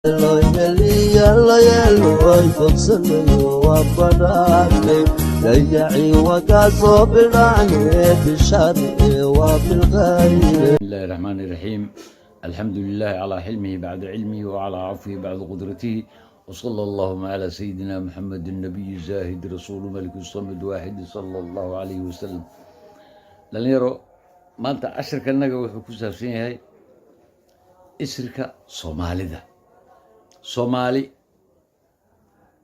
Loyal فوقسنو وبناتي ليعي وقاسو بالعنيد بالشر وبالغير. بسم الله الرحمن الرحيم. الحمد لله على حلمه بعد علمه وعلى عفوه بعد قدرته، وصلى اللهم على سيدنا محمد النبي الزاهد رسول ملك الصمد واحد صلى الله عليه وسلم. لنيرو maanta casharkanaga wuxuu ku saabsan yahay isirka Soomaalida. Soomaali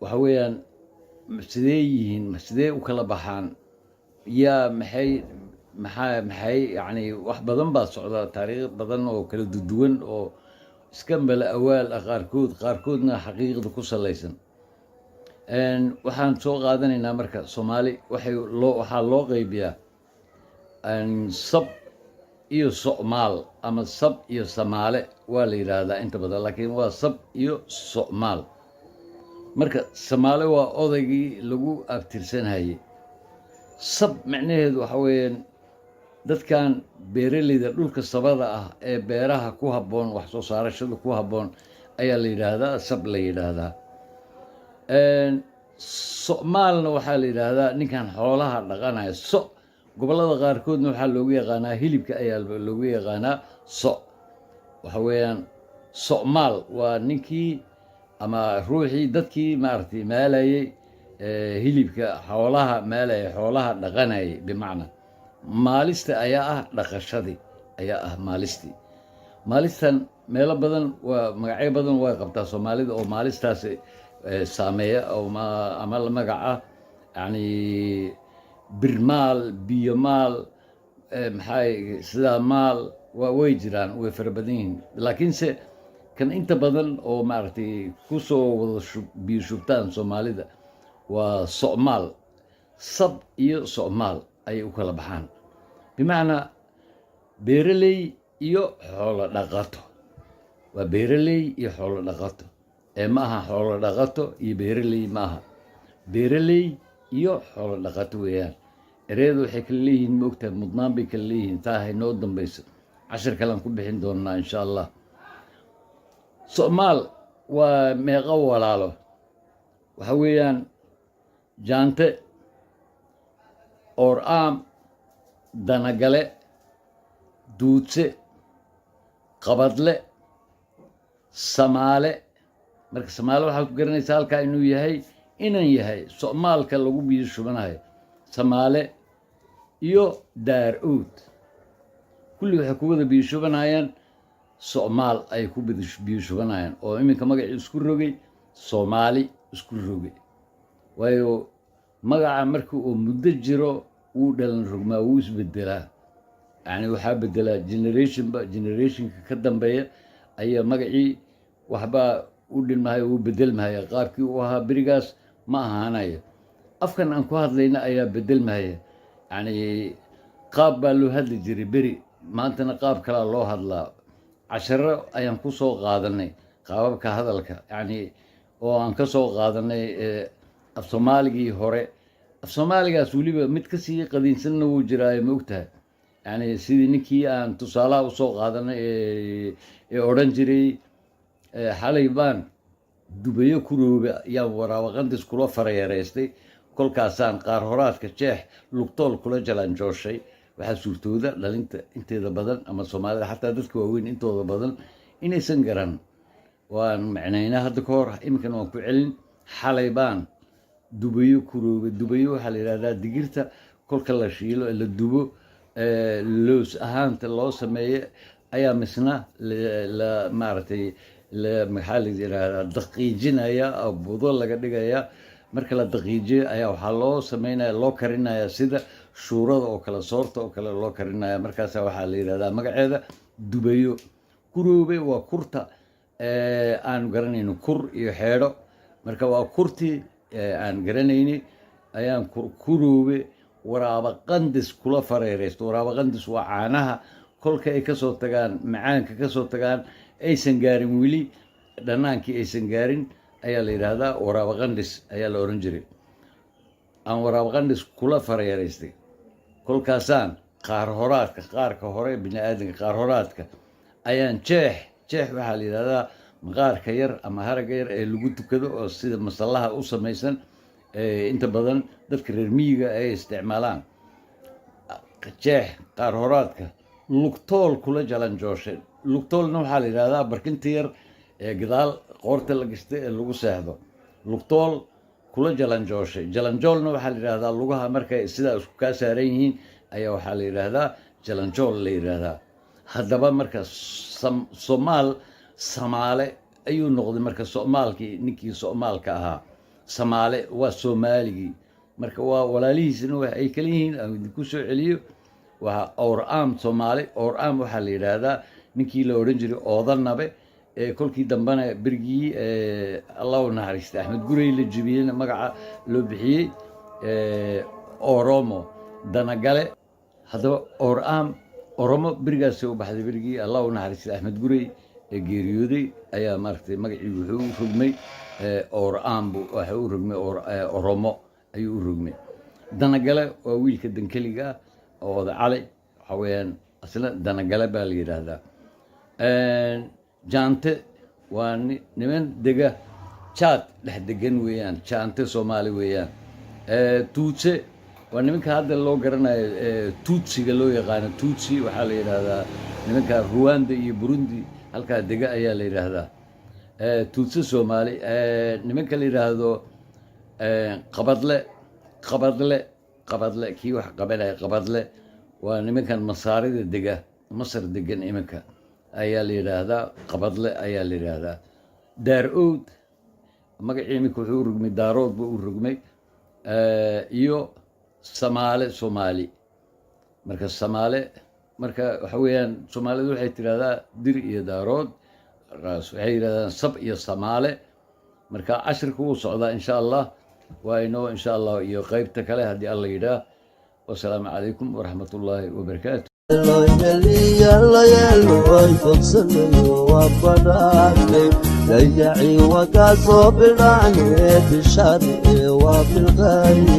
waxa weeyaan sidee yihiin, sidee u kala baxaan, yaa maxay yani wax badan baa socda, taariikh badan oo kala duwan oo iska mala awaal ah qaarkoodna xaqiiqda ku salaysan. Waxaan soo qaadanaynaa marka Soomaali waxaa loo qaybiyaa sab iyo Soomaal ama sab iyo Samaale waa la yiraahdaa inta badan, laakiin waa sab iyo Soomaal. marka Samaale waa odaygii lagu abtirsanayay. sab macnaheedu waxa weeyaan dadkan beeraleyda dhulka sabada ah ee beeraha ku habboon, wax soo saarashada ku habboon ayaa la yiraahdaa sab la yiraahdaa. Soomaalna waxaa la yiraahdaa ninkan xoolaha dhaqanaya. gobollada qaarkoodna waxaa loogu yaqaanaa hilibka ayaa loogu yaqaanaa waxa weeyaan Soomaal waa ninkii ama ruuxii dadkii maaragtay maalayay hilibka xoolaha maalayay, xoolaha dhaqanayay. bimacna maalista ayaa ah dhaqashadii ayaa ah maalistii. maalistan meelo badan waa magacyo badan way qabtaa Soomaalida oo maalistaas saameeya ama la magaca yani birmaal, biyomaal, sidaa maal way jiraan, way fara badan yihiin. laakiinse kan inta badan oo maaragtay ku soo wada biyo shubtaan Soomaalida waa Soomaal. sab iyo Soomaal ayay u kala baxaan, bimacnaa beeraley iyo xoolo dhaqato. waa beeraley iyo xoolo dhaqato ma aha xoolo dhaqato iyo beeraley ma aha. beeraley iyo xoolo dhaqato weeyaan. ereyadu waxay kala leeyihiin moogtahay, mudnaan bay kala leeyihiin. taa hay noo dambayso, cashar kalean ku bixin doonaa insha allah. Soomaal waa meeqa walaalo. waxa weeyaan jaante, oor-aam, danagale, duudse, qabadle, Samaale. marka Samaale waxaad ku garanaysaa halkaa inuu yahay inan yahay Soomaalka lagu biyo shubanayo. Samaale iyo Daar-uud kulli waxay ku wada biyo shubanayaan Soomaal ay ku biyo shubanayaan, oo iminka magacii isku rogay Soomaali isku rogay. waayo magaca marka uu muddo jiro wuu dhalan rogmaa, wuu isbedelaa. yani waxaa bedelaa generationka ka dambeeya ayaa magacii waxbaa u dhilmahaya, wuu bedelmahaya. qaabkii uu ahaa berigaas ma ahaanayo. afkan aan ku hadlayna ayaa bedelmahaya. yani qaab baa loo hadli jiray beri, maantana qaab kalaa loo hadlaa. casharo ayaan ku soo qaadanay qaababka hadalka, yani oo aan ka soo qaadanay af soomaaligii hore. af soomaaligaas weliba mid kasii qadiinsanna wuu jiraayo ma ogtahay. yani sidii ninkii aan tusaalaha usoo qaadanay ee odhan jiray xalay baan dubayo kuroobe yaan waraabaqandis kula farayareystay, kolkaasaan qaar horaadka jeex lugtool kula jalanjooshay. waxaa suurtooda dhalinta inteeda badan ama Soomaalida xataa dadka waaweyn intooda badan inaysan garan. waan macnaynaa hadda ka hor, iminkana waan ku celin. xalay baan dubayo kuroobe. dubayo waxaa la yidhahdaa digirta kolka la shiilo la dubo, loos ahaanta loo sameeyo ayaa misna maaragtay maxaa la yidhahdaa daqiijinaya, budo laga dhigaya. marka la daqiijiyo ayaa waxaa loo sameynaya, loo karinaya sida shuurada oo kale, soorta oo kale loo karinaya. markaasa waxaa la yidhahdaa magaceeda dubayo. kuroobe waa kurta aan garanayno, kur iyo xeedho. marka waa kurtii aan garanayni ayaan kuroobe waraabaqandis kula fareereysto. waraabaqandis waa caanaha kolka ay kasoo tagaan, macaanka kasoo tagaan, aysan gaarin weli dhanaankii aysan gaarin ayaa la yidhaahdaa waraabaqandis ayaa la oran jiray. aan waraabaqandis kula farayareystay, kolkaasaan qaarka hore bini aadamka qaar horaadka ayaan jeex waxaa la yidhahdaa maqaarka yar ama haragga yar ee lagu tukado oo sida masallaha u samaysan inta badan dadka reer miyiga ay isticmaalaan. jeex qaar horaadka lugtool kula jalanjooshay. lugtoolna waxaa la yidhahdaa barkinta yar ee gadaal qoorta la gastay ee lagu seexdo. lugtool kula jalanjooshay. jalanjoolna waxaa la yidhahdaa lugaha markay sidaa isku kaa saaran yihiin ayaa waxaa la yidhaahdaa jalanjool la yidhaahdaa. haddaba marka somaal samaale ayuu noqday marka somaalkii ninkii somaalka ahaa. samaale waa soomaaligii marka waa walaalihiisna wax ay kala yihiin aan idinku soo celiyo. waa Or'aam Soomaali. Or'aam waxaa la yidhaahdaa ninkii la odhan jiray Oodanabe ee kolkii dambena berigii allah u naxariistay Axmed Gurey la jebiyeyna magaca loo bixiyey Oromo Danagale. haddaba Or'aam Oromo berigaasi u baxday berigii allah u naxariistay Axmed Gurey ee geeriyooday ayaa maaragtay magacii wuxuu u rogmay Or'aam waxa u rogmay Oromo ayuu u rogmay. Danagale waa wiilka dankeliga oo wada cali waxa weeyaan asla Danagale baa la yidhaahdaa. jaante waa niman dega jaad dhex degan weeyaan. jaante Soomaali weeyaan. tuutse waa nimanka hadda loo garanayo tuutsiga loo yaqaano. tuutsi waxaa la yidhaahdaa nimanka Rwanda iyo Burundi halkaa dega ayaa la yidhaahdaa tuutse Soomaali. nimanka la yidhaahdo qabadle kii wax qabanaya qabadle waa nimankan masaarida dega masar degan iminka ayaa la yidhaahdaa qabadle ayaa la yidhaahdaa. daar-ood magacii iminka wuxuu u rogmay daarood buu u rogmay iyo samaale Soomaali. marka samaale marka waxa weeyaan Soomaalidu waxay tidhahdaa dir iyo daarood waxay yidhahdaan sab iyo samaale. marka cashirka wuu socdaa insha allah waa inoo insha allah iyo qaybta kale haddii alla yidhaah. wasalaamu calaykum waraxmatullaahi wabarakaatu. layacii wakaa soo bidhaane bishar waa bilqayre